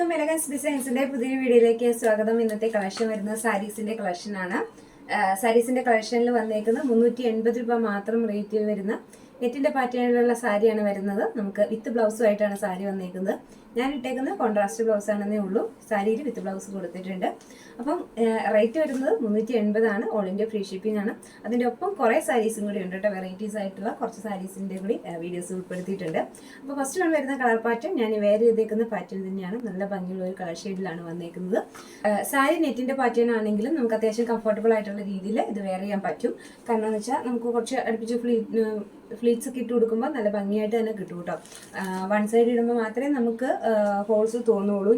എല്ലാവർക്കും എലഗൻസ് ഡിസൈൻസിന്റെ പുതിയ വീഡിയോയിലേക്ക് സ്വാഗതം. ഇന്നത്തെ കളക്ഷൻ വരുന്ന സാരീസിന്റെ കളക്ഷൻ ആണ്. സാരീസിന്റെ കളക്ഷനിൽ വന്നേക്കുന്നത് 380 രൂപ മാത്രം റേറ്റ് വരുന്ന നെറ്റിന്റെ പാറ്റേണിലുള്ള സാരിയാണ് വരുന്നത്. നമുക്ക് വിത്ത് ബ്ലൗസുമായിട്ടാണ് സാരി വന്നേക്കുന്നത്. ഞാൻ ഇട്ടേക്കുന്നത് കോൺട്രാസ്റ്റ് ബ്ലൗസ് ആണെന്നേ ഉള്ളൂ. സാരിയിൽ വിത്ത് ബ്ലൗസ് കൊടുത്തിട്ടുണ്ട്. അപ്പം റേറ്റ് വരുന്നത് 380 ആണ്. ഓൾ ഇന്ത്യ ഫ്രീ ഷിപ്പിംഗ് ആണ്. അതിൻ്റെ ഒപ്പം കുറേ സാരീസും കൂടി ഉണ്ട് കേട്ടോ. വെറൈറ്റീസ് ആയിട്ടുള്ള കുറച്ച് സാരീസിൻ്റെ കൂടി വീഡിയോസ് ഉൾപ്പെടുത്തിയിട്ടുണ്ട്. അപ്പോൾ ഫസ്റ്റ് വൺ വരുന്ന കളർ പാറ്റേൺ ഞാൻ വെയർ ചെയ്തേക്കുന്ന പാറ്റേൺ തന്നെയാണ്. നല്ല ഭംഗിയുള്ള ഒരു കളർ ഷെയ്ഡിലാണ് വന്നേക്കുന്നത്. സാരി നെറ്റിന്റെ പാറ്റേൺ ആണെങ്കിലും നമുക്ക് അത്യാവശ്യം കംഫർട്ടബിൾ ആയിട്ടുള്ള രീതിയിൽ ഇത് വെയർ ചെയ്യാൻ പറ്റും. കാരണം എന്ന് വെച്ചാൽ നമുക്ക് കുറച്ച് അടുപ്പിച്ച് ഫ്ലീറ്റ്സ് ഒക്കെ ഇട്ട് കൊടുക്കുമ്പോൾ നല്ല ഭംഗിയായിട്ട് തന്നെ കിട്ടും കേട്ടോ. വൺ സൈഡ് ഇടുമ്പോൾ മാത്രമേ നമുക്ക് ഹോൾസ് തോന്നുള്ളൂ,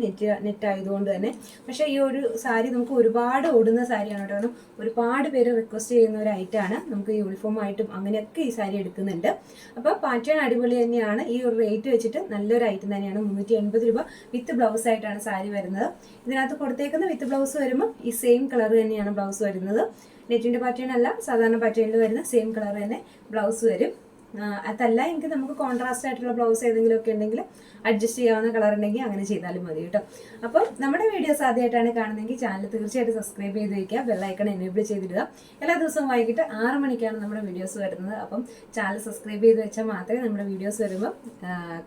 നെറ്റ് ആയതുകൊണ്ട് തന്നെ. പക്ഷേ ഈ ഒരു സാരി നമുക്ക് ഒരുപാട് ഓടുന്ന സാരിയാണ് കേട്ടോ. കാരണം ഒരുപാട് പേര് റിക്വസ്റ്റ് ചെയ്യുന്ന ഒരു ഐറ്റമാണ്. നമുക്ക് യൂണിഫോം ആയിട്ടും അങ്ങനെയൊക്കെ ഈ സാരി എടുക്കുന്നുണ്ട്. അപ്പോൾ പാറ്റേൺ അടിപൊളി തന്നെയാണ്. ഈ ഒരു റേറ്റ് വെച്ചിട്ട് നല്ലൊരു ഐറ്റം തന്നെയാണ്. 380 രൂപ വിത്ത് ബ്ലൗസ് ആയിട്ടാണ് സാരി വരുന്നത്. ഇതിനകത്ത് കൊടുത്തേക്കുന്ന വിത്ത് ബ്ലൗസ് വരുമ്പോൾ ഈ സെയിം കളർ തന്നെയാണ് ബ്ലൗസ് വരുന്നത്. നെറ്റിന്റെ പാറ്റേൺ അല്ല, സാധാരണ പാറ്റേണിൽ വരുന്ന സെയിം കളർ തന്നെ ബ്ലൗസ് വരും. അതല്ല എങ്കിൽ നമുക്ക് കോൺട്രാസ്റ്റ് ആയിട്ടുള്ള ബ്ലൗസ് ഏതെങ്കിലും ഒക്കെ ഉണ്ടെങ്കിൽ അഡ്ജസ്റ്റ് ചെയ്യാവുന്ന കളർ ഉണ്ടെങ്കിൽ അങ്ങനെ ചെയ്താലും മതി കേട്ടോ. അപ്പോൾ നമ്മുടെ വീഡിയോസ് ആദ്യമായിട്ടാണ് കാണുന്നതെങ്കിൽ ചാനൽ തീർച്ചയായിട്ടും സബ്സ്ക്രൈബ് ചെയ്ത് വയ്ക്കുക, ബെല്ലൈക്കൺ എനേബിൾ ചെയ്തിടുക. എല്ലാ ദിവസവും വൈകിട്ട് 6 മണിക്കാണ് നമ്മുടെ വീഡിയോസ് വരുന്നത്. അപ്പം ചാനൽ സബ്സ്ക്രൈബ് ചെയ്ത് വെച്ചാൽ മാത്രമേ നമ്മുടെ വീഡിയോസ് വരുമ്പോൾ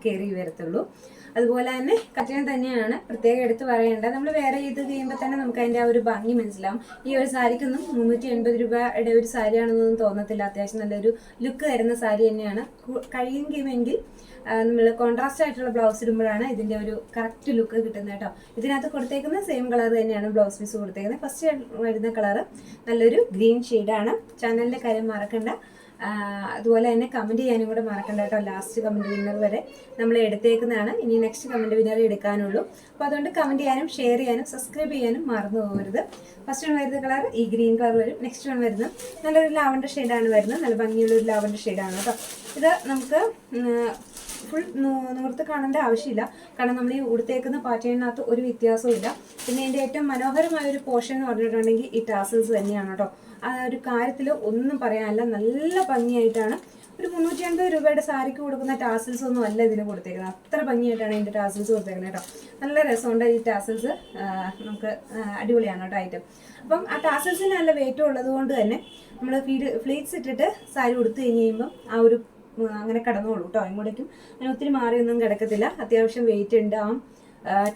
കയറി വരത്തുള്ളൂ. അതുപോലെ തന്നെ കച്ചൻ തന്നെയാണ് പ്രത്യേകം എടുത്ത് പറയേണ്ടത്. നമ്മൾ വേറെ ഇത് ചെയ്യുമ്പോൾ തന്നെ നമുക്ക് അതിൻ്റെ ആ ഒരു ഭംഗി മനസ്സിലാവും. ഈ ഒരു സാരിക്കൊന്നും 380 രൂപയുടെ ഒരു സാരിയാണെന്നൊന്നും തോന്നത്തില്ല. അത്യാവശ്യം നല്ലൊരു ലുക്ക് തരുന്ന സാരി തന്നെയാണ്. കഴിയുമെങ്കിൽ നമ്മൾ കോൺട്രാസ്റ്റ് ആയിട്ടുള്ള ബ്ലൗസ് ഇടുമ്പോഴാണ് ഇതിൻ്റെ ഒരു കറക്റ്റ് ലുക്ക് കിട്ടുന്നത് കേട്ടോ. ഇതിനകത്ത് കൊടുത്തേക്കുന്ന സെയിം കളർ തന്നെയാണ് ബ്ലൗസ് പീസ് കൊടുത്തേക്കുന്നത്. ഫസ്റ്റ് വരുന്ന കളർ നല്ലൊരു ഗ്രീൻ ഷെയ്ഡാണ്. ചാനലിൻ്റെ കാര്യം മറക്കണ്ട. അതുപോലെ തന്നെ കമൻറ്റ് ചെയ്യാനും കൂടെ മറക്കണ്ട കേട്ടോ. ലാസ്റ്റ് കമൻറ്റ് വിന്നർ വരെ നമ്മൾ എടുത്തേക്കുന്നതാണ്. ഇനി നെക്സ്റ്റ് കമൻറ്റ് വിന്നർ എടുക്കാനുള്ളൂ. അപ്പോൾ അതുകൊണ്ട് കമൻറ്റ് ചെയ്യാനും ഷെയർ ചെയ്യാനും സബ്സ്ക്രൈബ് ചെയ്യാനും മറന്നു പോകരുത്. ഫസ്റ്റ് വൺ വരുന്ന കളർ ഈ ഗ്രീൻ കളർ വരും. നെക്സ്റ്റ് വൺ വരുന്നത് നല്ലൊരു ലാവൻഡർ ഷെയ്ഡാണ് വരുന്നത്. നല്ല ഭംഗിയുള്ളൊരു ലാവൻഡർ ഷെയ്ഡാണ് കേട്ടോ. ഇത് നമുക്ക് ഫുൾ നൂർത്ത് കാണേണ്ട ആവശ്യമില്ല. കാരണം നമ്മൾ ഈ ഉടുത്തേക്കുന്ന പാറ്റേണിനകത്ത് ഒരു വ്യത്യാസവും ഇല്ല. പിന്നെ ഇതിൻ്റെ ഏറ്റവും മനോഹരമായ ഒരു പോർഷൻ എന്ന് പറഞ്ഞിട്ടുണ്ടെങ്കിൽ ഈ ടാസൽസ് തന്നെയാണ് കേട്ടോ. ആ ഒരു കാര്യത്തിൽ ഒന്നും പറയാനല്ല, നല്ല ഭംഗിയായിട്ടാണ്. ഒരു 380 രൂപയുടെ സാരിക്ക് കൊടുക്കുന്ന ടാസൽസ് ഒന്നും അല്ല ഇതിന് കൊടുത്തേക്കുന്നത്. അത്ര ഭംഗിയായിട്ടാണ് ഇതിൻ്റെ ടാസൽസ് കൊടുത്തേക്കുന്നത് കേട്ടോ. നല്ല രസമുണ്ട് ഈ ടാസൽസ്. നമുക്ക് അടിപൊളിയാണ് കേട്ടോ ഐറ്റം. അപ്പം ആ ടാസൽസിന് നല്ല വെയിറ്റും ഉള്ളത് കൊണ്ട് തന്നെ നമ്മൾ ഫ്ലീറ്റ്സ് ഇട്ടിട്ട് സാരി കൊടുത്തു കഴിഞ്ഞ് കഴിയുമ്പം ആ ഒരു അങ്ങനെ കിടന്നോളൂ കേട്ടോ. ഇങ്ങോട്ടേക്കും അങ്ങനെ ഒത്തിരി മാറിയൊന്നും കിടക്കത്തില്ല. അത്യാവശ്യം വെയിറ്റ് ഉണ്ട് ആ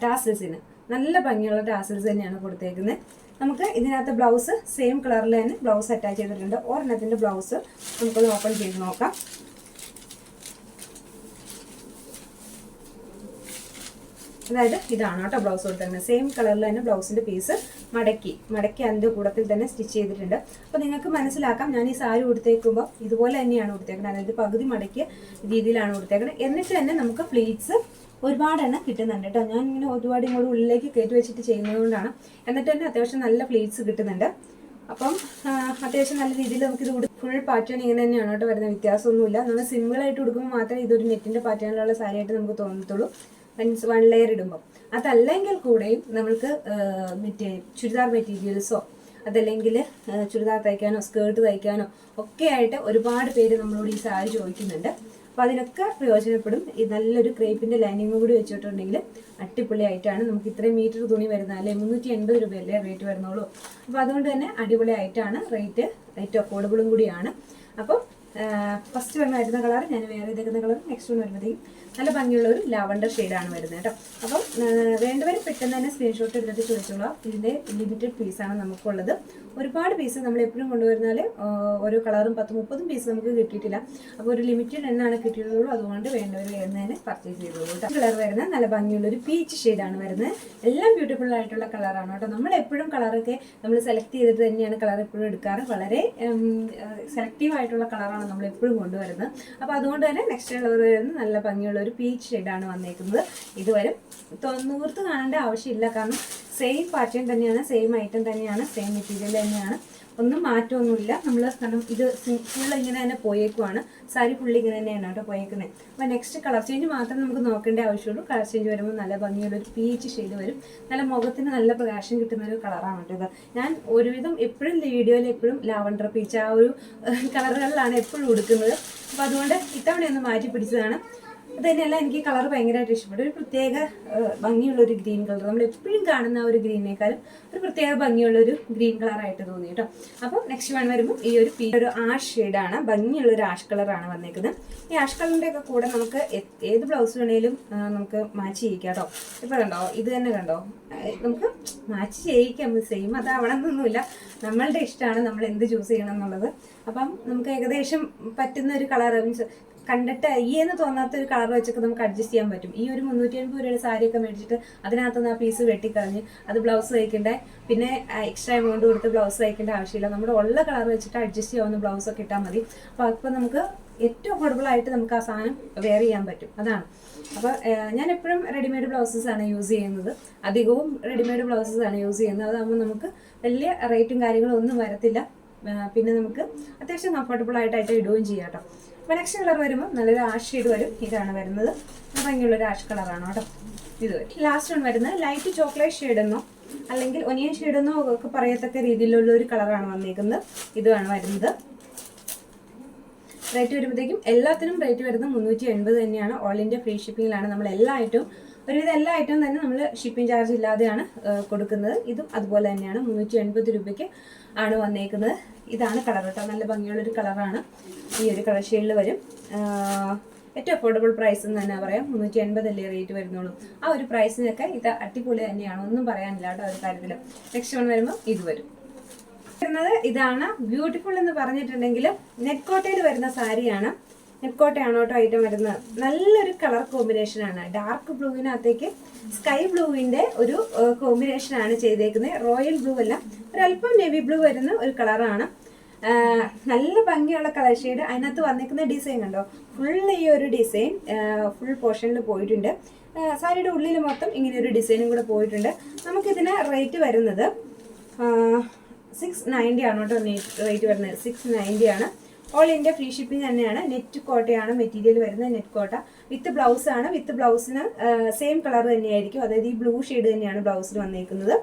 ടാസൽസിന്. നല്ല ഭംഗിയുള്ള ടാസൽസ് തന്നെയാണ് കൊടുത്തേക്കുന്നത്. നമുക്ക് ഇതിനകത്ത് ബ്ലൗസ് സെയിം കളറിൽ തന്നെ ബ്ലൗസ് അറ്റാച്ച് ചെയ്തിട്ടുണ്ട്. ഒരെണ്ണത്തിൻ്റെ ബ്ലൗസ് നമുക്കൊന്ന് ഓപ്പൺ ചെയ്ത് നോക്കാം. അതായത് ഇതാണ് കേട്ടോ ബ്ലൗസ് കൊടുത്തേക്കുന്നത്. സെയിം കളറിൽ തന്നെ ബ്ലൗസിൻ്റെ പീസ് മടക്കി അതിൻ്റെ കൂടത്തിൽ തന്നെ സ്റ്റിച്ച് ചെയ്തിട്ടുണ്ട്. അപ്പോൾ നിങ്ങൾക്ക് മനസ്സിലാക്കാം, ഞാൻ ഈ സാരി കൊടുത്തേക്കുമ്പോൾ ഇതുപോലെ തന്നെയാണ് കൊടുത്തേക്കുന്നത്. അതായത് പകുതി മടക്കിയ രീതിയിലാണ് കൊടുത്തേക്കുന്നത്. എന്നിട്ട് തന്നെ നമുക്ക് പ്ലീറ്റ്സ് ഒരുപാട് എണ്ണം കിട്ടുന്നുണ്ട് കേട്ടോ. ഞാൻ ഇങ്ങനെ ഒരുപാട് ഇങ്ങോട്ട് ഉള്ളിലേക്ക് കയറ്റി വെച്ചിട്ട് ചെയ്യുന്നത് കൊണ്ടാണ്. എന്നിട്ട് തന്നെ അത്യാവശ്യം നല്ല പ്ലീറ്റ്സ് കിട്ടുന്നുണ്ട്. അപ്പം അത്യാവശ്യം നല്ല രീതിയിൽ നമുക്കിത് ഫുൾ പാറ്റേൺ ഇങ്ങനെ തന്നെയാണ് കേട്ടോ വരുന്നത്. വ്യത്യാസമൊന്നുമില്ല. നമ്മൾ സിമ്പിളായിട്ട് കൊടുക്കുമ്പോൾ മാത്രമേ ഇതൊരു നെറ്റിൻ്റെ പാറ്റേണിലുള്ള സാരിയായിട്ട് നമുക്ക് തോന്നത്തുള്ളൂ. മീൻസ് 1 ലെയർ ഇടുമ്പോൾ. അതല്ലെങ്കിൽ കൂടെയും നമ്മൾക്ക് ചുരിദാർ മെറ്റീരിയൽസോ അതല്ലെങ്കിൽ ചുരിദാർ തയ്ക്കാനോ സ്കേർട്ട് തയ്ക്കാനോ ഒക്കെ ആയിട്ട് ഒരുപാട് പേര് നമ്മളോട് ഈ സാരി ചോദിക്കുന്നുണ്ട്. അപ്പോൾ അതിനൊക്കെ പ്രയോജനപ്പെടും. ഈ നല്ലൊരു ക്രേപ്പിൻ്റെ ലൈനിങ്ങും കൂടി വെച്ചിട്ടുണ്ടെങ്കിൽ അടിപൊളിയായിട്ടാണ്. നമുക്ക് ഇത്രയും മീറ്റർ തുണി വരുന്നത് അല്ലേ, 380 രൂപയല്ലേ റേറ്റ് വരുന്നുള്ളൂ. അപ്പോൾ അതുകൊണ്ട് തന്നെ അടിപൊളിയായിട്ടാണ് റേറ്റ് അഫോർഡബിളും കൂടിയാണ്. അപ്പം ഫസ്റ്റ് വരുന്ന കളർ ഞാൻ വേറെ ചെയ്തേക്കുന്ന കളർ. നെക്സ്റ്റ് വൺ വരുമ്പോഴത്തേക്കും നല്ല ഭംഗിയുള്ള ഒരു ലാവൻഡർ ഷെയ്ഡാണ് വരുന്നത് കേട്ടോ. അപ്പം വേണ്ടവർ പെട്ടെന്ന് തന്നെ സ്ക്രീൻഷോട്ട് എടുത്തിട്ട് ചോദിച്ചോളാം. ഇതിൻ്റെ ലിമിറ്റഡ് പീസാണ് നമുക്കുള്ളത്. ഒരുപാട് പീസ് നമ്മൾ എപ്പോഴും കൊണ്ടുവരുന്നാൽ ഓരോ കളറും 10-30 പീസ് നമുക്ക് കിട്ടിയിട്ടില്ല. അപ്പോൾ ഒരു ലിമിറ്റഡ് എണ്ണാണ് കിട്ടിയിട്ടുള്ളൂ. അതുകൊണ്ട് വേണ്ടവർ വരുന്നതിന് പർച്ചേസ് ചെയ്തോളൂ കേട്ടോ. കളർ വരുന്നത് നല്ല ഭംഗിയുള്ളൊരു പീച്ച് ഷെയ്ഡാണ് വരുന്നത്. എല്ലാം ബ്യൂട്ടിഫുൾ ആയിട്ടുള്ള കളറാണ് കേട്ടോ. നമ്മൾ എപ്പോഴും കളറൊക്കെ നമ്മൾ സെലക്ട് ചെയ്തിട്ട് തന്നെയാണ് കളർ എപ്പോഴും എടുക്കാറ്. വളരെ സെലക്റ്റീവ് ആയിട്ടുള്ള കളറാണ് നമ്മൾ എപ്പോഴും കൊണ്ടുവരുന്നത്. അപ്പോൾ അതുകൊണ്ട് തന്നെ നെക്സ്റ്റ് കളർ വരുന്നത് നല്ല ഭംഗിയുള്ള ഒരു പീച്ച് ഷെയ്ഡാണ് വന്നേക്കുന്നത്. ഇതുവരെ നൂർത്ത് കാണേണ്ട ആവശ്യമില്ല. കാരണം സെയിം പാറ്റേൺ തന്നെയാണ്, സെയിം ഐറ്റം തന്നെയാണ്, സെയിം മെറ്റീരിയൽ തന്നെയാണ്. ഒന്നും മാറ്റമൊന്നുമില്ല. നമ്മൾ കാരണം ഇത് ഫുൾ ഇങ്ങനെ തന്നെ പോയേക്കുവാണ്. സാരി ഫുള്ള് ഇങ്ങനെ തന്നെയാണ് കേട്ടോ പോയേക്കുന്നത്. അപ്പോൾ നെക്സ്റ്റ് കളർ ചേഞ്ച് മാത്രം നമുക്ക് നോക്കേണ്ട ആവശ്യമുള്ളൂ. കളർ ചേഞ്ച് വരുമ്പോൾ നല്ല ഭംഗിയുള്ളൊരു പീച്ച് ഷെയ്ഡ് വരും. നല്ല മുഖത്തിന് നല്ല പ്രകാശം കിട്ടുന്ന ഒരു കളറാണ് കേട്ടോ ഇത്. ഞാൻ ഒരുവിധം എപ്പോഴും വീഡിയോയിൽ എപ്പോഴും ലാവൻഡർ പീച്ച് ആ ഒരു കളറുകളിലാണ് എപ്പോഴും ഉടുക്കുന്നത്. അപ്പോൾ അതുകൊണ്ട് ഇത്തവണ ഒന്ന് മാറ്റി പിടിച്ചതാണ്. അത് തന്നെയല്ല എനിക്ക് കളർ ഭയങ്കരമായിട്ട് ഇഷ്ടപ്പെട്ടു. ഒരു പ്രത്യേക ഭംഗിയുള്ള ഒരു ഗ്രീൻ കളർ, നമ്മൾ എപ്പോഴും കാണുന്ന ഒരു ഗ്രീനേക്കാളും ഒരു പ്രത്യേക ഭംഗിയുള്ള ഒരു ഗ്രീൻ കളറായിട്ട് തോന്നി കേട്ടോ. അപ്പം നെക്സ്റ്റ് വൺ വരുമ്പോൾ ഈ ഒരു ആഷ് ഷെയ്ഡാണ്, ഭംഗിയുള്ള ഒരു ആഷ് കളറാണ് വന്നേക്കുന്നത്. ഈ ആഷ് കളറിൻ്റെ ഒക്കെ കൂടെ നമുക്ക് ഏത് ബ്ലൗസ് വേണേലും നമുക്ക് മാച്ച് ചെയ്യിക്കാം കേട്ടോ. ഇപ്പോൾ കണ്ടോ, ഇത് തന്നെ കണ്ടോ, നമുക്ക് മാച്ച് ചെയ്യിക്കാം. സെയിം അതാവണമെന്നൊന്നുമില്ല, നമ്മളുടെ ഇഷ്ടമാണ് നമ്മൾ എന്ത് ചൂസ് ചെയ്യണം എന്നുള്ളത്. അപ്പം നമുക്ക് ഏകദേശം പറ്റുന്ന ഒരു കളർ, മീൻസ് കണ്ടിട്ട് അയ്യെന്ന് തോന്നാത്ത ഒരു കളർ വെച്ചൊക്കെ നമുക്ക് അഡ്ജസ്റ്റ് ചെയ്യാൻ പറ്റും. ഈ ഒരു 350 രൂപയുടെ സാരിയൊക്കെ മേടിച്ചിട്ട് അതിനകത്തുനിന്ന് ആ പീസ് വെട്ടിക്കളഞ്ഞ് അത് ബ്ലൗസ് തയ്ക്കേണ്ട, പിന്നെ എക്സ്ട്രാ എമൗണ്ട് കൊടുത്ത് ബ്ലൗസ് തയ്ക്കേണ്ട ആവശ്യമില്ല. നമ്മുടെ ഉള്ള കളർ വെച്ചിട്ട് അഡ്ജസ്റ്റ് ചെയ്യാവുന്ന ബ്ലൗസൊക്കെ ഇട്ടാൽ മതി. അപ്പോൾ നമുക്ക് ഏറ്റവും അഫോർഡബിൾ ആയിട്ട് നമുക്ക് ആ സാധനം വെയർ ചെയ്യാൻ പറ്റും. അതാണ്. അപ്പോൾ ഞാൻ എപ്പോഴും റെഡിമെയ്ഡ് ബ്ലൗസസ് ആണ് യൂസ് ചെയ്യുന്നത്, അധികവും റെഡിമെയ്ഡ് ബ്ലൗസസ് ആണ് യൂസ് ചെയ്യുന്നത്. അതാകുമ്പോൾ നമുക്ക് വലിയ റേറ്റും കാര്യങ്ങളും ഒന്നും വരത്തില്ല, പിന്നെ നമുക്ക് അത്യാവശ്യം കംഫർട്ടബിൾ ആയിട്ടായിട്ട് ഇടുകയും ചെയ്യാം കേട്ടോ. അപ്പോൾ നെക്സ്റ്റ് കളർ വരുമ്പോൾ നല്ലൊരു ആഷ് ഷെയ്ഡ് വരും. ഇതാണ് വരുന്നത്, ഭംഗിയുള്ളൊരു ആഷ് കളറാണ് കേട്ടോ. ഇത് വരും. ലാസ്റ്റ് വൺ വരുന്നത് ലൈറ്റ് ചോക്ലേറ്റ് ഷെയ്ഡെന്നോ അല്ലെങ്കിൽ ഒനിയൻ ഷെയ്ഡെന്നോ ഒക്കെ പറയത്തക്ക രീതിയിലുള്ള ഒരു കളറാണ് വന്നിരിക്കുന്നത്. ഇതാണ് വരുന്നത്. റേറ്റ് വരുമ്പോഴത്തേക്കും എല്ലാത്തിനും റേറ്റ് വരുന്നത് 380 തന്നെയാണ്. ഓൾ ഇന്ത്യ ഫ്രീ ഷിപ്പിങ്ങിലാണ് നമ്മൾ എല്ലാ ഐറ്റവും, ഒരുവിധം എല്ലാ ഐറ്റവും തന്നെ നമ്മൾ ഷിപ്പിംഗ് ചാർജ് ഇല്ലാതെയാണ് കൊടുക്കുന്നത്. ഇതും അതുപോലെ തന്നെയാണ്, 380 രൂപയ്ക്ക് ആണ് വന്നേക്കുന്നത്. ഇതാണ് കളർ കേട്ടോ, നല്ല ഭംഗിയുള്ളൊരു കളറാണ്. ഈ ഒരു കളർ ഷെയ്ഡിൽ വരും. ഏറ്റവും അഫോർഡബിൾ പ്രൈസ് എന്ന് തന്നെ പറയാം. 380 അല്ലേ റേറ്റ് വരുന്നുള്ളൂ. ആ ഒരു പ്രൈസിനൊക്കെ ഇത് അടിപൊളി തന്നെയാണ്, ഒന്നും പറയാനില്ല കേട്ടോ ഒരു കാര്യത്തിൽ. നെക്സ്റ്റ് വൺ വരുമ്പോൾ ഇത് വരും. വരുന്നത് ഇതാണ്. ബ്യൂട്ടിഫുൾ എന്ന് പറഞ്ഞിട്ടുണ്ടെങ്കിൽ നെറ്റ് കോട്ടയിൽ വരുന്ന സാരിയാണ്. നെറ്റ് കോട്ടയാണ് കേട്ടോ ഐറ്റം വരുന്നത്. നല്ലൊരു കളർ കോമ്പിനേഷനാണ്. ഡാർക്ക് ബ്ലൂവിനകത്തേക്ക് സ്കൈ ബ്ലൂവിൻ്റെ ഒരു കോമ്പിനേഷനാണ് ചെയ്തേക്കുന്നത്. റോയൽ ബ്ലൂ അല്ല, ഒരല്പം നേവി ബ്ലൂ വരുന്ന ഒരു കളറാണ്. നല്ല ഭംഗിയുള്ള കളർ ഷെയ്ഡ്. അതിനകത്ത് വന്നിരിക്കുന്ന ഡിസൈൻ കണ്ടോ, ഫുൾ ഈ ഒരു ഡിസൈൻ ഫുൾ പോർഷനിൽ പോയിട്ടുണ്ട്. സാരിയുടെ ഉള്ളിൽ മൊത്തം ഇങ്ങനെ ഒരു ഡിസൈനും കൂടെ പോയിട്ടുണ്ട്. നമുക്കിതിന് റേറ്റ് വരുന്നത് 690 ആണ് കേട്ടോ. റേറ്റ് വരുന്നത് 690 ആണ്. ഓൾ ഇന്ത്യ ഫ്രീ ഷിപ്പിംഗ് തന്നെയാണ്. നെറ്റ് കോട്ടയാണ് മെറ്റീരിയൽ വരുന്നത്, നെറ്റ് കോട്ട വിത്ത് ബ്ലൗസ് ആണ്. വിത്ത് ബ്ലൗസിന് സെയിം കളർ തന്നെയായിരിക്കും, അതായത് ഈ ബ്ലൂ ഷെയ്ഡ് തന്നെയാണ് ബ്ലൗസിൽ വന്നിരിക്കുന്നത്.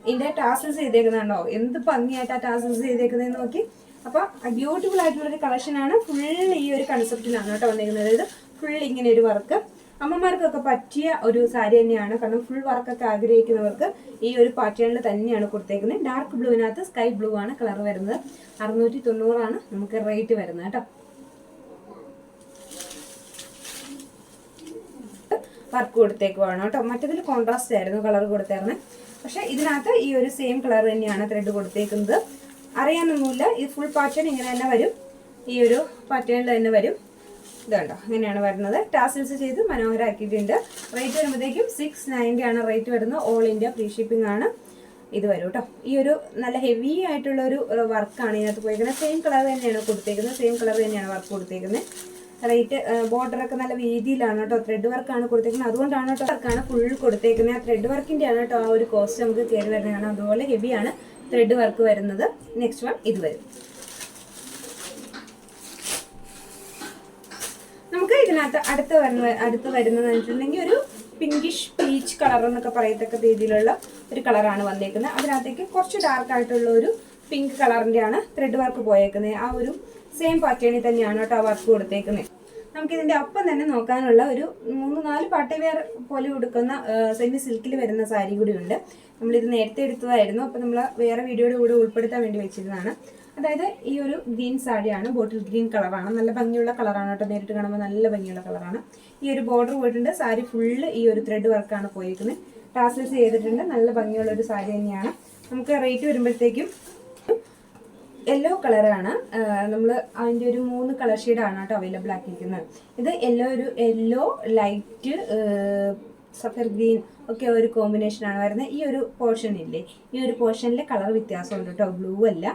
ഇതിൻ്റെ ടാസൽസ് ചെയ്തേക്കുന്നുണ്ടോ, എന്ത് ഭംഗിയായിട്ട് ആ ടാസൽസ് ചെയ്തേക്കുന്നതെന്ന് നോക്കി. അപ്പോൾ ബ്യൂട്ടിഫുൾ ആയിട്ടുള്ളൊരു കളക്ഷനാണ്. ഫുൾ ഈ ഒരു കൺസെപ്റ്റിലാണ് കേട്ടോ വന്നിരിക്കുന്നത്. അതായത് ഫുൾ ഇങ്ങനെ ഒരു വർക്ക് അമ്മമാർക്കൊക്കെ പറ്റിയ ഒരു സാരി തന്നെയാണ്. കാരണം ഫുൾ വർക്കൊക്കെ ആഗ്രഹിക്കുന്നവർക്ക് ഈ ഒരു പാറ്റേണിൽ തന്നെയാണ് കൊടുത്തേക്കുന്നത്. ഡാർക്ക് ബ്ലൂവിനകത്ത് സ്കൈ ബ്ലൂ ആണ് കളർ വരുന്നത്. 690 ആണ് നമുക്ക് റേറ്റ് വരുന്നത് കേട്ടോ. വർക്ക് കൊടുത്തേക്കുവാണ് കേട്ടോ. മറ്റേതിൽ കോൺട്രാസ്റ്റ് ആയിരുന്നു കളർ കൊടുത്തേർന്ന്, പക്ഷെ ഇതിനകത്ത് ഈ ഒരു സെയിം കളർ തന്നെയാണ് ത്രെഡ് കൊടുത്തേക്കുന്നത്. അറിയാനൊന്നുമില്ല, ഈ ഫുൾ പാറ്റേൺ ഇങ്ങനെ തന്നെ വരും, ഈ ഒരു പാറ്റേണിൽ തന്നെ വരും. ഇതുണ്ടോ, അങ്ങനെയാണ് വരുന്നത്. ടാസിൽസ് ചെയ്ത് മനോഹരമാക്കിയിട്ടുണ്ട്. റേറ്റ് വരുമ്പോഴത്തേക്കും 690 ആണ് റേറ്റ് വരുന്നത്. ഓൾ ഇന്ത്യ ഫ്രീ ഷിപ്പിംഗ് ആണ്. ഇത് വരും കേട്ടോ. ഈ ഒരു നല്ല ഹെവി ആയിട്ടുള്ള ഒരു വർക്കാണ് ഇതിനകത്ത് പോയിരിക്കുന്നത്. സെയിം കളർ തന്നെയാണ് കൊടുത്തേക്കുന്നത്, സെയിം കളർ തന്നെയാണ് വർക്ക് കൊടുത്തേക്കുന്നത്. റേറ്റ് ബോർഡറൊക്കെ നല്ല വീതിയിലാണ് കേട്ടോ. ത്രെഡ് വർക്കാണ് കൊടുത്തേക്കുന്നത്, അതുകൊണ്ടാണ് കേട്ടോ വർക്കാണ് ഫുൾ കൊടുത്തേക്കുന്നത്. ആ ത്രെഡ് വർക്കിൻ്റെ ആണ് കേട്ടോ ആ ഒരു കോസ്റ്റ് നമുക്ക് കയറി വരുന്നതാണ്. അതുപോലെ ഹെവിയാണ് ത്രെഡ് വർക്ക് വരുന്നത്. നെക്സ്റ്റ് വൺ ഇത് വരും. നമുക്ക് ഇതിനകത്ത് അടുത്ത് വരുന്നത് വെച്ചിട്ടുണ്ടെങ്കിൽ ഒരു പിങ്കിഷ് പീച്ച് കളർ എന്നൊക്കെ പറയത്തക്ക രീതിയിലുള്ള ഒരു കളറാണ് വന്നേക്കുന്നത്. അതിനകത്തേക്ക് കുറച്ച് ഡാർക്ക് ആയിട്ടുള്ള ഒരു പിങ്ക് കളറിൻ്റെ ആണ് ത്രെഡ് വർക്ക് പോയേക്കുന്നത്. ആ ഒരു സെയിം പാറ്റേണിൽ തന്നെയാണ് കേട്ടോ ആ വർക്ക് കൊടുത്തേക്കുന്നത്. നമുക്കിതിൻ്റെ ഒപ്പം തന്നെ നോക്കാനുള്ള ഒരു 3-4 പാർട്ടി വെയർ പോലെ കൊടുക്കുന്ന സെമി സിൽക്കിൽ വരുന്ന സാരി കൂടി ഉണ്ട്. നമ്മളിത് നേരത്തെ എടുത്തതായിരുന്നു, അപ്പോൾ നമ്മൾ വേറെ വീഡിയോയുടെ കൂടെ ഉൾപ്പെടുത്താൻ വേണ്ടി വെച്ചിരുന്നതാണ്. അതായത് ഈ ഒരു ഗ്രീൻ സാരിയാണ്, ബോട്ടിൽ ഗ്രീൻ കളറാണ്. നല്ല ഭംഗിയുള്ള കളറാണ് കേട്ടോ, നേരിട്ട് കാണുമ്പോൾ നല്ല ഭംഗിയുള്ള കളറാണ്. ഈ ഒരു ബോർഡർ പോയിട്ടുണ്ട്. സാരി ഫുള്ള് ഈ ഒരു ത്രെഡ് വർക്കാണ് പോയിരിക്കുന്നത്. ടാസൽസ് ചെയ്തിട്ടുണ്ട്. നല്ല ഭംഗിയുള്ള ഒരു സാരി തന്നെയാണ്. നമുക്ക് റേറ്റ് വരുമ്പോഴത്തേക്കും യെല്ലോ കളറാണ്. നമ്മൾ അതിൻ്റെ ഒരു 3 കളർ ഷെയ്ഡാണ് കേട്ടോ അവൈലബിൾ ആക്കിയിരിക്കുന്നത്. ഇത് യെല്ലോ ലൈറ്റ് സഫർ ഗ്രീൻ ഒക്കെ ഒരു കോമ്പിനേഷനാണ് വരുന്നത്. ഈ ഒരു പോർഷൻ ഇല്ലേ, ഈ ഒരു പോർഷനിലെ കളർ വ്യത്യാസമുണ്ട് കേട്ടോ. ബ്ലൂ അല്ല,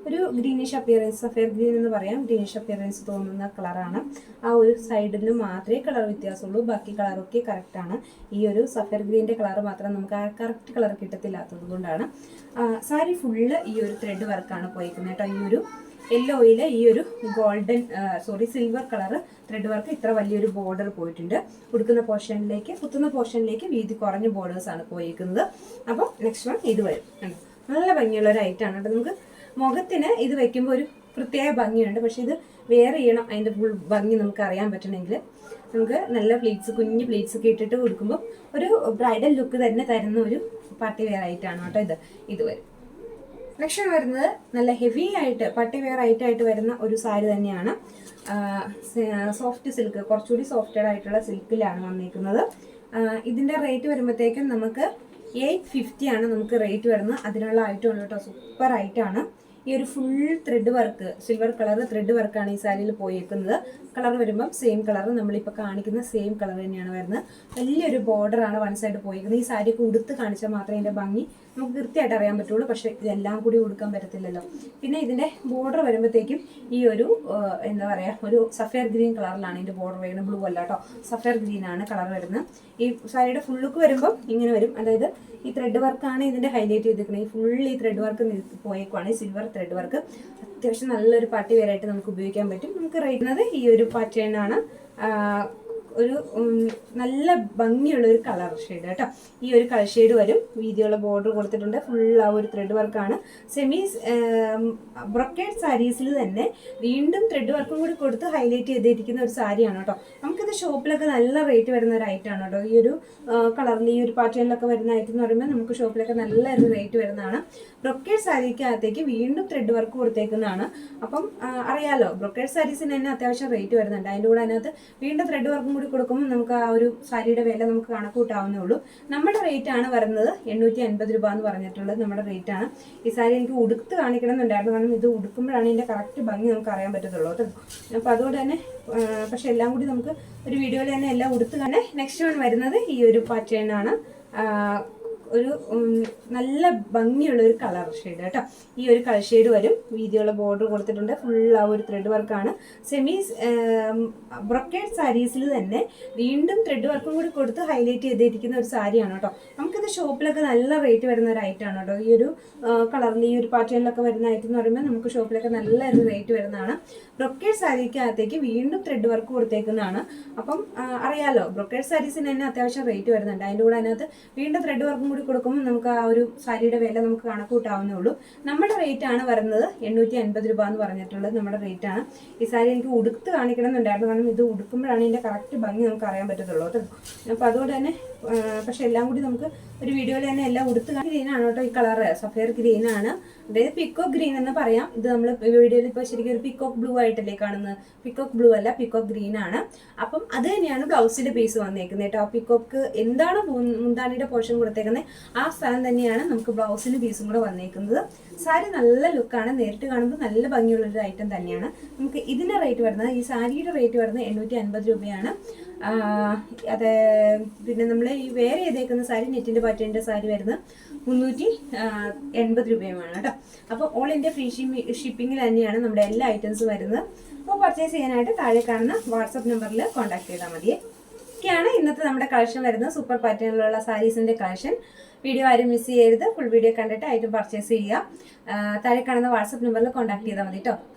ഒരു ഗ്രീനിഷ് അപ്പിയറൻസ്, സഫയർ ഗ്രീൻ എന്ന് പറയാം, ഗ്രീനിഷ് അപ്പിയറൻസ് തോന്നുന്ന കളറാണ്. ആ ഒരു സൈഡിൽ മാത്രമേ കളർ വ്യത്യാസമുള്ളൂ, ബാക്കി കളറൊക്കെ കറക്റ്റാണ്. ഈ ഒരു സഫയർ ഗ്രീൻ്റെ കളർ മാത്രം നമുക്ക് ആ കറക്റ്റ് കളർ കിട്ടത്തില്ലാത്തത് കൊണ്ടാണ്. സാരി ഫുള്ള് ഈ ഒരു ത്രെഡ് വർക്കാണ് പോയിരിക്കുന്നത് കേട്ടോ. ഈ ഒരു യെല്ലോയിൽ ഈ ഒരു സിൽവർ കളർ ത്രെഡ് വർക്ക് ഇത്ര വലിയൊരു ബോർഡർ പോയിട്ടുണ്ട്. കുത്തുന്ന പോർഷനിലേക്ക് വീതി കുറഞ്ഞ ബോർഡേഴ്സാണ് പോയിരിക്കുന്നത്. അപ്പോൾ നെക്സ്റ്റ് വൺ ഇത് വരും. നല്ല ഭംഗിയുള്ള ഒരു ഐറ്റാണ് കേട്ടോ. നമുക്ക് മുഖത്തിന് ഇത് വെക്കുമ്പോൾ ഒരു പ്രത്യേക ഭംഗിയുണ്ട്, പക്ഷെ ഇത് വെയർ ചെയ്യണം, അതിൻ്റെ ഫുൾ ഭംഗി നമുക്ക് അറിയാൻ പറ്റണമെങ്കിൽ. നമുക്ക് നല്ല പ്ലീറ്റ്സ്, കുഞ്ഞു പ്ലീറ്റ്സ് ഒക്കെ ഇട്ടിട്ട് കൊടുക്കുമ്പോൾ ഒരു ബ്രൈഡൽ ലുക്ക് തന്നെ തരുന്ന ഒരു പാർട്ടി വെയർ ആയിട്ടാണ് കേട്ടോ ഇത് വരും. നെക്സ്റ്റ് വരുന്നത് നല്ല ഹെവി ആയിട്ട് പാർട്ടി വെയർ ആയിട്ട് വരുന്ന ഒരു സാരി തന്നെയാണ്. സോഫ്റ്റ് സിൽക്ക്, കുറച്ചുകൂടി സോഫ്റ്റഡ് ആയിട്ടുള്ള സിൽക്കിലാണ് വന്നിരിക്കുന്നത്. ഇതിൻ്റെ റേറ്റ് വരുമ്പോഴത്തേക്കും നമുക്ക് 850 ആണ് നമുക്ക് റേറ്റ് വരുന്നത്. അതിനുള്ള ഐറ്റം ഉള്ളൂ കേട്ടോ, സൂപ്പർ ഐറ്റമാണ്. ഈ ഒരു full thread work, silver colour thread വർക്കാണ് ഈ സാരിയിൽ പോയേക്കുന്നത്. കളർ വരുമ്പം സെയിം കളർ, നമ്മളിപ്പോൾ കാണിക്കുന്ന സെയിം കളർ തന്നെയാണ് വരുന്നത്. വലിയൊരു ബോർഡറാണ് വൺ സൈഡ് പോയിരിക്കുന്നത്. ഈ സാരിയൊക്കെ ഉടുത്ത് കാണിച്ചാൽ മാത്രമേ ഇതിൻ്റെ ഭംഗി നമുക്ക് കൃത്യമായിട്ട് അറിയാൻ പറ്റുള്ളൂ. പക്ഷേ ഇതെല്ലാം കൂടി ഉടുക്കാൻ പറ്റത്തില്ലല്ലോ. പിന്നെ ഇതിൻ്റെ ബോർഡർ വരുമ്പോഴത്തേക്കും ഈ ഒരു എന്താ പറയുക, ഒരു സഫയർ ഗ്രീൻ കളറിലാണ് ഇതിൻ്റെ ബോർഡർ വരുന്നത്. ബ്ലൂ അല്ല കേട്ടോ, സഫയർ ഗ്രീനാണ് കളർ വരുന്നത്. ഈ സാരിയുടെ ഫുൾ ലുക്ക് വരുമ്പം ഇങ്ങനെ വരും. അതായത് ഈ ത്രെഡ് വർക്കാണ് ഇതിൻ്റെ ഹൈലൈറ്റ് ചെയ്തിരിക്കുന്നത്. ഈ ഫുൾ ഈ ത്രെഡ് വർക്ക് പോയേക്കുവാണ്, ഈ സിൽവർ ത്രെഡ് വർക്ക്. അത്യാവശ്യം നല്ലൊരു പാർട്ടി വെയർ ആയിട്ട് നമുക്ക് ഉപയോഗിക്കാൻ പറ്റും. നമുക്ക് റേറ്റുന്നത് ഈ ഒരു പാറ്റേൺ ആണ്. ഒരു നല്ല ഭംഗിയുള്ള ഒരു കളർ ഷെയ്ഡ് കേട്ടോ. ഈ ഒരു കളർ ഷെയ്ഡ് വരും. വീതിയുള്ള ബോർഡർ കൊടുത്തിട്ടുണ്ട്. ഫുൾ ആ ഒരു ത്രെഡ് വർക്കാണ്. സെമി ബ്രൊക്കേഡ് സാരീസിൽ തന്നെ വീണ്ടും ത്രെഡ് വർക്കും കൂടി കൊടുത്ത് ഹൈലൈറ്റ് ചെയ്തിരിക്കുന്ന ഒരു സാരിയാണ് കേട്ടോ. നമുക്കിത് ഷോപ്പിലൊക്കെ നല്ല റേറ്റ് വരുന്ന ഒരു ഐറ്റമാണ് കേട്ടോ. ഈ ഒരു കളറിൽ ഈ ഒരു പാറ്റേണിലൊക്കെ വരുന്ന ഐറ്റം എന്ന് പറയുമ്പോൾ നമുക്ക് ഷോപ്പിലൊക്കെ നല്ല ഒരു റേറ്റ് വരുന്നതാണ്. ബ്രൊക്കേഡ് സാരിക്കകത്തേക്ക് വീണ്ടും ത്രെഡ് വർക്ക് കൊടുത്തേക്കുന്നതാണ്. അപ്പം അറിയാലോ, ബ്രൊക്കേഡ് സാരീസിന് തന്നെ അത്യാവശ്യം റേറ്റ് വരുന്നുണ്ട്. അതിൻ്റെ കൂടെ അതിനകത്ത് വീണ്ടും ത്രെഡ് വർക്കും കൂടി കൊടുക്കുമ്പോൾ നമുക്ക് ആ ഒരു സാരിയുടെ വില നമുക്ക് കണക്ക് കൂട്ടാവുന്നേ ഉള്ളൂ. നമ്മുടെ റേറ്റ് ആണ് വരുന്നത് 850 രൂപ എന്ന് പറഞ്ഞിട്ടുള്ളത് നമ്മുടെ റേറ്റ് ആണ്. ഈ സാരി എനിക്ക് ഉടുത്ത് കാണിക്കണം എന്നുണ്ടായിരുന്നു, കാരണം ഇത് ഉടുക്കുമ്പോഴാണ് ഇതിൻ്റെ കറക്റ്റ് ഭംഗി നമുക്ക് അറിയാൻ പറ്റത്തുള്ളൂ കേട്ടോ. അപ്പോൾ അതുകൊണ്ട് തന്നെ പക്ഷെ എല്ലാം കൂടി നമുക്ക് ഒരു വീഡിയോയിൽ തന്നെ എല്ലാം ഉടുത്ത് തന്നെ. നെക്സ്റ്റ് വൺ വരുന്നത് ഈ ഒരു പാറ്റേൺ ആണ്. ഒരു നല്ല ഭംഗിയുള്ള ഒരു കളർ ഷെയ്ഡ് കേട്ടോ. ഈ ഒരു കളർ ഷെയ്ഡ് വരും. വീതിയുള്ള ബോർഡർ കൊടുത്തിട്ടുണ്ട്. ഫുൾ ആ ഒരു ത്രെഡ് വർക്കാണ്. സെമി ബ്രൊക്കേഡ് സാരീസിൽ തന്നെ വീണ്ടും ത്രെഡ് വർക്കും കൂടി കൊടുത്ത് ഹൈലൈറ്റ് ചെയ്തിരിക്കുന്ന ഒരു സാരിയാണ് കേട്ടോ. നമുക്കിത് ഷോപ്പിലൊക്കെ നല്ല റേറ്റ് വരുന്ന ഒരു ഐറ്റമാണ് കേട്ടോ. ഈ ഒരു കളറിൽ ഈ ഒരു പാറ്റേണിലൊക്കെ വരുന്ന ഐറ്റം എന്ന് പറയുമ്പോൾ നമുക്ക് ഷോപ്പിലൊക്കെ നല്ല ഒരു റേറ്റ് വരുന്നതാണ്. ബ്രൊക്കേഡ് സാരിക്കകത്തേക്ക് വീണ്ടും ത്രെഡ് വർക്ക് കൊടുത്തേക്കുന്നതാണ്. അപ്പം അറിയാലോ, ബ്രൊക്കേഡ് സാരീസിന് തന്നെ അത്യാവശ്യം റേറ്റ് വരുന്നുണ്ട്. അതിൻ്റെ കൂടെ അതിനകത്ത് വീണ്ടും ത്രെഡ് വർക്കും കൂടി കൊടുക്കുമ്പോൾ നമുക്ക് ആ ഒരു സാരിയുടെ വില നമുക്ക് കണക്ക് കൂട്ടാവുന്നേ ഉള്ളൂ. നമ്മുടെ റേറ്റ് ആണ് വരുന്നത് 850 രൂപ എന്ന് പറഞ്ഞിട്ടുള്ളത് നമ്മുടെ റേറ്റ് ആണ്. ഈ സാരി എനിക്ക് ഉടുത്ത് കാണിക്കണം എന്നുണ്ടായിരുന്നു, കാരണം ഇത് ഉടുക്കുമ്പോഴാണ് ഇതിൻ്റെ കറക്റ്റ് ഭംഗി നമുക്ക് അറിയാൻ പറ്റത്തുള്ളൂ കേട്ടോ. അപ്പോൾ അതുകൊണ്ട് തന്നെ പക്ഷെ എല്ലാം കൂടി നമുക്ക് ഒരു വീഡിയോയിൽ തന്നെ എല്ലാം ഉടുത്ത് ഗ്രീനാണ് കേട്ടോ. ഈ കളറ് സഫയർ ഗ്രീനാണ്, അതായത് പിക്കോക്ക് ഗ്രീൻ എന്ന് പറയാം. ഇത് നമ്മൾ വീഡിയോയിൽ ഇപ്പോൾ ശരിക്കും ഒരു പിക്കോക്ക് ബ്ലൂ ആയിട്ടല്ലേ കാണുന്നത്. പിക്കോക്ക് ബ്ലൂ അല്ല, പിക്കോക്ക് ഗ്രീൻ ആണ്. അപ്പം അത് തന്നെയാണ് ബ്ലൗസിൻ്റെ പീസ് വന്നേക്കുന്നത് കേട്ടോ. പിക്കോക്ക് എന്താണ് മുന്താണിയുടെ പോർഷൻ കൊടുത്തേക്കുന്നത്, ആ സ്ഥലം തന്നെയാണ് നമുക്ക് ബ്ലൗസിന് പീസും കൂടെ വന്നേക്കുന്നത്. സാരി നല്ല ലുക്കാണ്, നേരിട്ട് കാണുമ്പോൾ നല്ല ഭംഗിയുള്ളൊരു ഐറ്റം തന്നെയാണ്. നമുക്ക് ഇതിൻ്റെ റേറ്റ് വരുന്നത്, ഈ സാരിയുടെ റേറ്റ് വരുന്നത് 850 രൂപയാണ്. അത് പിന്നെ നമ്മൾ ഈ വേറെ ചെയ്തേക്കുന്ന സാരി നെറ്റിൻ്റെ പാറ്റേണിൻ്റെ സാരി വരുന്നത് 380 രൂപയുമാണ് കേട്ടോ. അപ്പോൾ ഓൾ ഇന്ത്യ ഫ്രീ ഷിപ്പിങ്ങിൽ തന്നെയാണ് നമ്മുടെ എല്ലാ ഐറ്റംസും വരുന്നത്. അപ്പോൾ പർച്ചേസ് ചെയ്യാനായിട്ട് താഴെ കാണുന്ന വാട്സപ്പ് നമ്പറിൽ കോൺടാക്ട് ചെയ്താൽ മതിയേ. ഒക്കെയാണ് ഇന്നത്തെ നമ്മുടെ കളക്ഷൻ വരുന്നത്. സൂപ്പർ പാറ്റേണിലുള്ള സാരീസിൻ്റെ കളക്ഷൻ. വീഡിയോ ആരും മിസ് ചെയ്യരുത്. ഫുൾ വീഡിയോ കണ്ടിട്ട് ഐറ്റം പർച്ചേസ് ചെയ്യുക. താഴെ കാണുന്ന വാട്സപ്പ് നമ്പറിൽ കോൺടാക്ട് ചെയ്താൽ മതി കേട്ടോ.